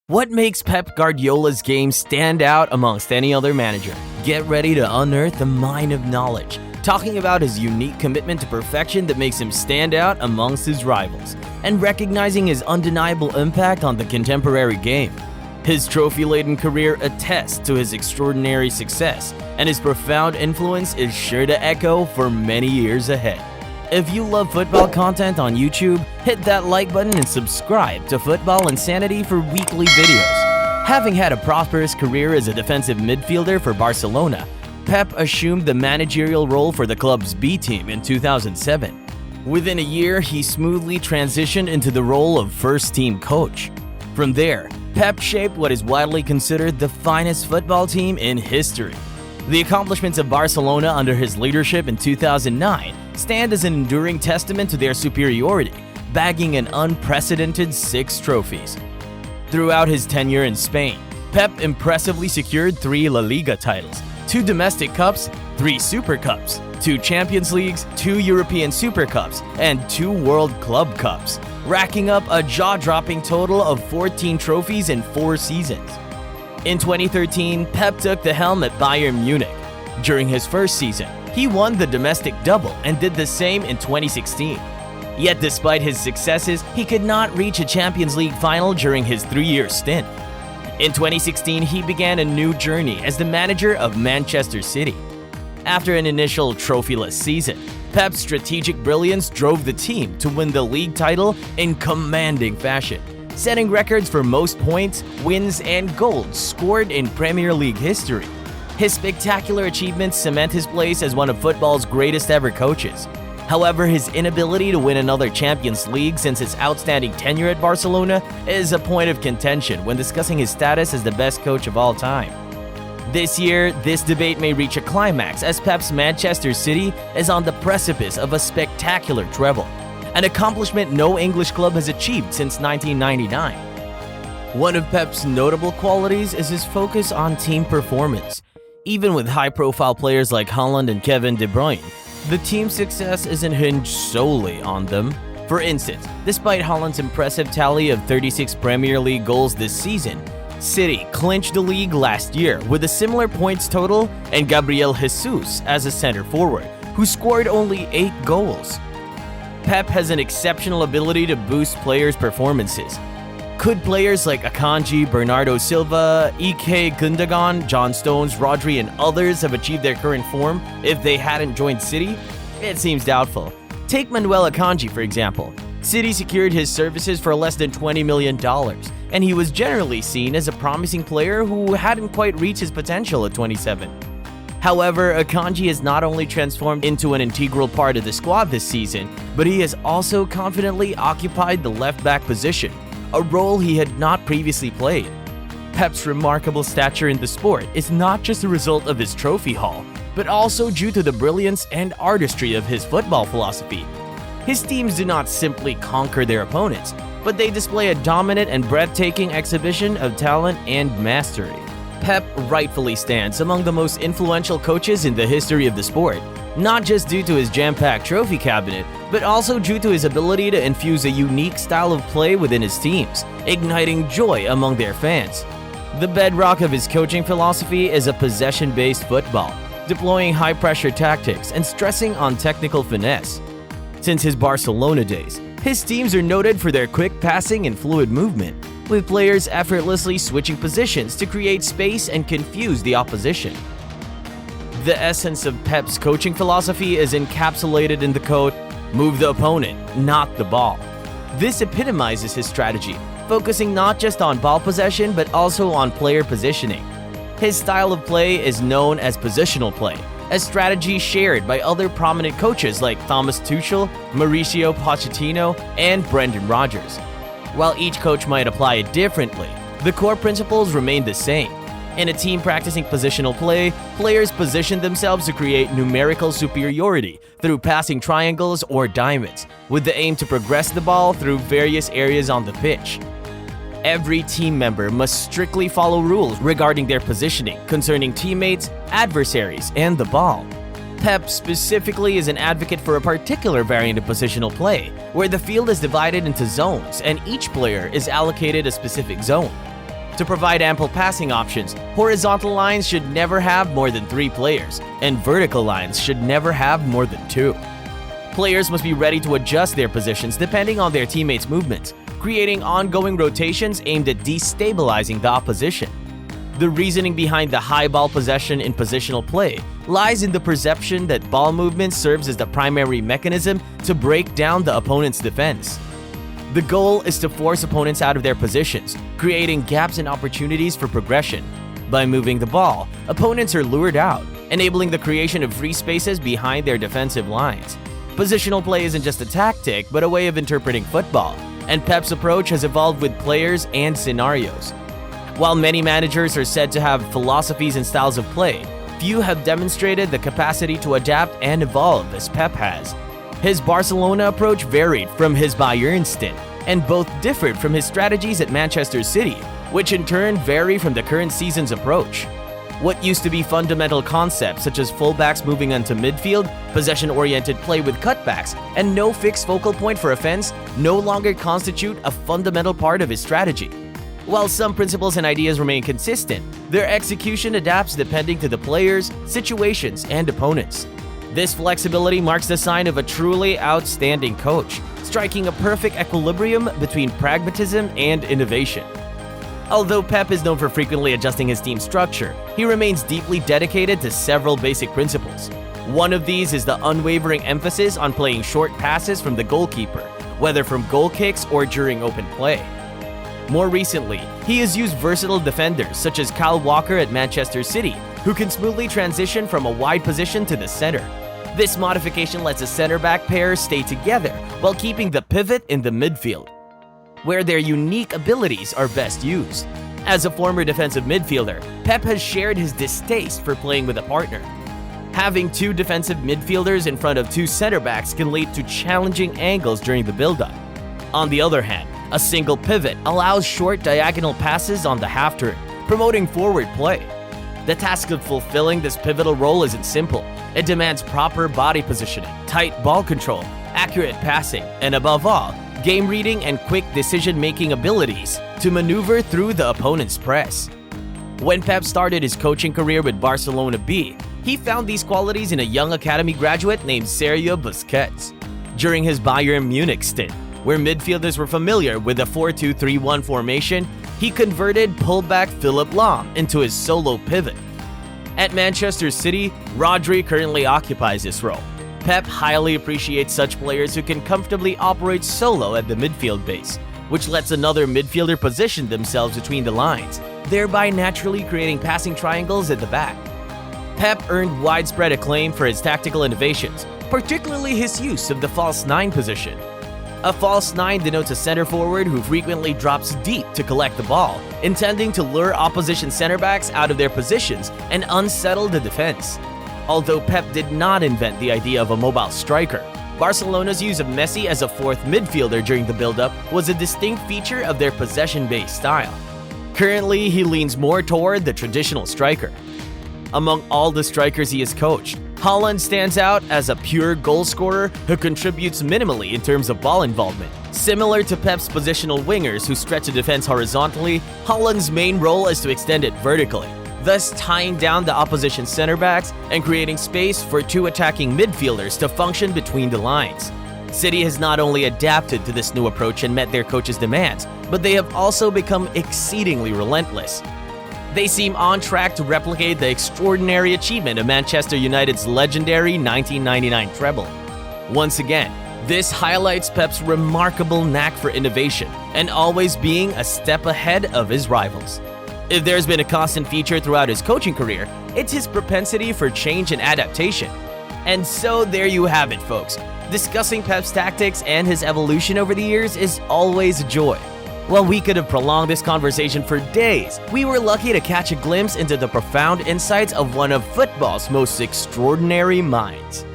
What makes Pep Guardiola's game stand out amongst any other manager? Get ready to unearth the mine of knowledge, talking about his unique commitment to perfection that makes him stand out amongst his rivals, and recognizing his undeniable impact on the contemporary game. His trophy-laden career attests to his extraordinary success, and his profound influence is sure to echo for many years ahead. If you love football content on YouTube, hit that like button and subscribe to Football Insanity for weekly videos. Having had a prosperous career as a defensive midfielder for Barcelona, Pep assumed the managerial role for the club's B team in 2007. Within a year, he smoothly transitioned into the role of first-team coach. From there, Pep shaped what is widely considered the finest football team in history. The accomplishments of Barcelona under his leadership in 2009 stand as an enduring testament to their superiority, bagging an unprecedented 6 trophies. Throughout his tenure in Spain, Pep impressively secured 3 La Liga titles, 2 domestic cups, 3 Super Cups, 2 Champions Leagues, 2 European Super Cups, and 2 World Club Cups, racking up a jaw-dropping total of 14 trophies in 4 seasons. In 2013, Pep took the helm at Bayern Munich. During his first season, he won the domestic double and did the same in 2016. Yet despite his successes, he could not reach a Champions League final during his 3-year stint. In 2016, he began a new journey as the manager of Manchester City. After an initial trophyless season, Pep's strategic brilliance drove the team to win the league title in commanding fashion, setting records for most points, wins, and goals scored in Premier League history. His spectacular achievements cement his place as one of football's greatest ever coaches. However, his inability to win another Champions League since his outstanding tenure at Barcelona is a point of contention when discussing his status as the best coach of all time. This year, this debate may reach a climax as Pep's Manchester City is on the precipice of a spectacular treble, an accomplishment no English club has achieved since 1999. One of Pep's notable qualities is his focus on team performance. Even with high-profile players like Haaland and Kevin De Bruyne, the team's success isn't hinged solely on them. For instance, despite Haaland's impressive tally of 36 Premier League goals this season, City clinched the league last year with a similar points total and Gabriel Jesus as a center forward, who scored only 8 goals. Pep has an exceptional ability to boost players' performances. Could players like Akanji, Bernardo Silva, Ike Gundogan, John Stones, Rodri, and others have achieved their current form if they hadn't joined City? It seems doubtful. Take Manuel Akanji, for example. City secured his services for less than $20 million, and he was generally seen as a promising player who hadn't quite reached his potential at 27. However, Akanji has not only transformed into an integral part of the squad this season, but he has also confidently occupied the left-back position, a role he had not previously played. Pep's remarkable stature in the sport is not just a result of his trophy haul, but also due to the brilliance and artistry of his football philosophy. His teams do not simply conquer their opponents, but they display a dominant and breathtaking exhibition of talent and mastery. Pep rightfully stands among the most influential coaches in the history of the sport, not just due to his jam-packed trophy cabinet, but also due to his ability to infuse a unique style of play within his teams, igniting joy among their fans. The bedrock of his coaching philosophy is a possession-based football, deploying high-pressure tactics and stressing on technical finesse. Since his Barcelona days, his teams are noted for their quick passing and fluid movement, with players effortlessly switching positions to create space and confuse the opposition. The essence of Pep's coaching philosophy is encapsulated in the quote, "Move the opponent, not the ball." This epitomizes his strategy, focusing not just on ball possession but also on player positioning. His style of play is known as positional play, a strategy shared by other prominent coaches like Thomas Tuchel, Mauricio Pochettino, and Brendan Rodgers. While each coach might apply it differently, the core principles remain the same. In a team practicing positional play, players position themselves to create numerical superiority through passing triangles or diamonds, with the aim to progress the ball through various areas on the pitch. Every team member must strictly follow rules regarding their positioning concerning teammates, adversaries, and the ball. Pep specifically is an advocate for a particular variant of positional play, where the field is divided into zones and each player is allocated a specific zone. To provide ample passing options, horizontal lines should never have more than 3 players, and vertical lines should never have more than 2. Players must be ready to adjust their positions depending on their teammates' movements, creating ongoing rotations aimed at destabilizing the opposition. The reasoning behind the high ball possession in positional play lies in the perception that ball movement serves as the primary mechanism to break down the opponent's defense. The goal is to force opponents out of their positions, creating gaps and opportunities for progression. By moving the ball, opponents are lured out, enabling the creation of free spaces behind their defensive lines. Positional play isn't just a tactic, but a way of interpreting football, and Pep's approach has evolved with players and scenarios. While many managers are said to have philosophies and styles of play, few have demonstrated the capacity to adapt and evolve as Pep has. His Barcelona approach varied from his Bayern stint, and both differed from his strategies at Manchester City, which in turn vary from the current season's approach. What used to be fundamental concepts such as fullbacks moving onto midfield, possession-oriented play with cutbacks, and no fixed focal point for offense no longer constitute a fundamental part of his strategy. While some principles and ideas remain consistent, their execution adapts depending to the players, situations, and opponents. This flexibility marks the sign of a truly outstanding coach, striking a perfect equilibrium between pragmatism and innovation. Although Pep is known for frequently adjusting his team structure, he remains deeply dedicated to several basic principles. One of these is the unwavering emphasis on playing short passes from the goalkeeper, whether from goal kicks or during open play. More recently, he has used versatile defenders such as Kyle Walker at Manchester City, who can smoothly transition from a wide position to the center. This modification lets a center-back pair stay together while keeping the pivot in the midfield, where their unique abilities are best used. As a former defensive midfielder, Pep has shared his distaste for playing with a partner. Having 2 defensive midfielders in front of 2 center-backs can lead to challenging angles during the build-up. On the other hand, a single pivot allows short diagonal passes on the half-turn, promoting forward play. The task of fulfilling this pivotal role isn't simple. It demands proper body positioning, tight ball control, accurate passing, and above all, game reading and quick decision-making abilities to maneuver through the opponent's press. When Pep started his coaching career with Barcelona B, he found these qualities in a young academy graduate named Sergio Busquets. During his Bayern Munich stint, where midfielders were familiar with the 4-2-3-1 formation, he converted pullback Philipp Lahm into his solo pivot. At Manchester City, Rodri currently occupies this role. Pep highly appreciates such players who can comfortably operate solo at the midfield base, which lets another midfielder position themselves between the lines, thereby naturally creating passing triangles at the back. Pep earned widespread acclaim for his tactical innovations, particularly his use of the false 9 position. A false 9 denotes a center forward who frequently drops deep to collect the ball, intending to lure opposition center backs out of their positions and unsettle the defense. Although Pep did not invent the idea of a mobile striker, Barcelona's use of Messi as a 4th midfielder during the build-up was a distinct feature of their possession-based style. Currently, he leans more toward the traditional striker. Among all the strikers he has coached, Haaland stands out as a pure goal scorer who contributes minimally in terms of ball involvement. Similar to Pep's positional wingers who stretch a defense horizontally, Haaland's main role is to extend it vertically, thus tying down the opposition center backs and creating space for 2 attacking midfielders to function between the lines. City has not only adapted to this new approach and met their coach's demands, but they have also become exceedingly relentless. They seem on track to replicate the extraordinary achievement of Manchester United's legendary 1999 treble. Once again, this highlights Pep's remarkable knack for innovation and always being a step ahead of his rivals. If there's been a constant feature throughout his coaching career, it's his propensity for change and adaptation. And so there you have it, folks. Discussing Pep's tactics and his evolution over the years is always a joy. While we could have prolonged this conversation for days, we were lucky to catch a glimpse into the profound insights of one of football's most extraordinary minds.